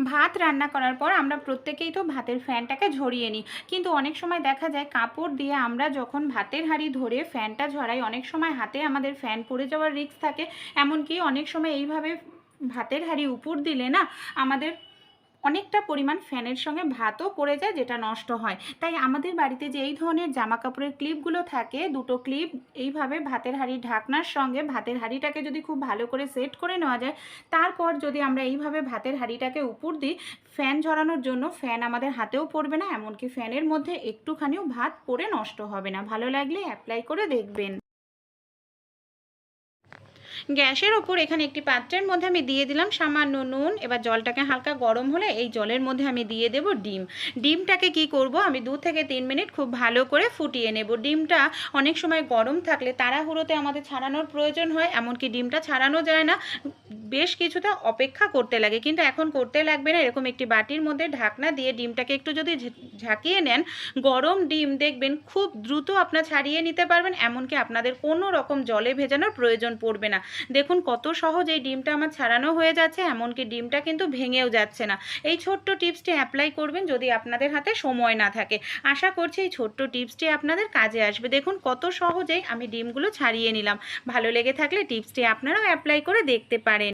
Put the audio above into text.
ভাত রান্না করার পর আমরা প্রত্যেকেই তো ভাতের ফ্যানটাকে ঝরিয়ে নিই, কিন্তু অনেক সময় দেখা যায় কাপড় দিয়ে আমরা যখন ভাতের হাঁড়ি ধরে ফ্যানটা ঝরাই, অনেক সময় হাতে আমাদের ফ্যান পড়ে যাওয়ার রিস্ক থাকে। এমনকি অনেক সময় এইভাবে ভাতের হাঁড়ি উপর দিলে না আমাদের অনেকটা পরিমাণ ফ্যানের সঙ্গে ভাতও পড়ে যায়, যেটা নষ্ট হয়। তাই আমাদের বাড়িতে যে এই ধরনের জামা কাপড়ের ক্লিপগুলো থাকে, দুটো ক্লিপ এইভাবে ভাতের হাঁড়ির ঢাকনার সঙ্গে ভাতের হাঁড়িটাকে যদি খুব ভালো করে সেট করে নেওয়া যায়, তারপর যদি আমরা এইভাবে ভাতের হাঁড়িটাকে উপর দিই ফ্যান ঝরানোর জন্য, ফ্যান আমাদের হাতেও পড়বে না, এমনকি ফ্যানের মধ্যে একটুখানিও ভাত পড়ে নষ্ট হবে না। ভালো লাগলে অ্যাপ্লাই করে দেখবেন। গ্যাসের ওপর এখানে একটি পাত্রের মধ্যে আমি দিয়ে দিলাম সামান্য নুন। এবার জলটাকে হালকা গরম হলে এই জলের মধ্যে আমি দিয়ে দেব ডিম। ডিমটাকে কি করব, আমি 2 থেকে 3 মিনিট খুব ভালো করে ফুটিয়ে নেব। ডিমটা অনেক সময় গরম থাকলে তাড়াহুড়োতে আমাদের ছাড়ানোর প্রয়োজন হয়, এমনকি ডিমটা ছাড়ানো যায় না, বেশ কিছুটা অপেক্ষা করতে লাগে। কিন্তু এখন করতে লাগবে না, এরকম একটি বাটির মধ্যে ঢাকনা দিয়ে ডিমটাকে একটু যদি ঝাঁকিয়ে নেন, গরম ডিম দেখবেন খুব দ্রুত আপনার ছাড়িয়ে নিতে পারবেন, এমনকি আপনাদের কোনো রকম জলে ভেজানোর প্রয়োজন পড়বে না। দেখুন কত সহজ এই ডিমটা আমার ছাড়ানো হয়ে যাচ্ছে, এমনকি ডিমটা কিন্তু ভেঙেও যাচ্ছে না। এই ছোট্ট টিপসটি অ্যাপ্লাই করবেন যদি আপনাদের হাতে সময় না থাকে। আশা করছি এই ছোট্ট টিপসটি আপনাদের কাজে আসবে। দেখুন কত সহজেই আমি ডিমগুলো ছাড়িয়ে নিলাম। ভালো লেগে থাকলে টিপসটি আপনারাও অ্যাপ্লাই করে দেখতে পারেন।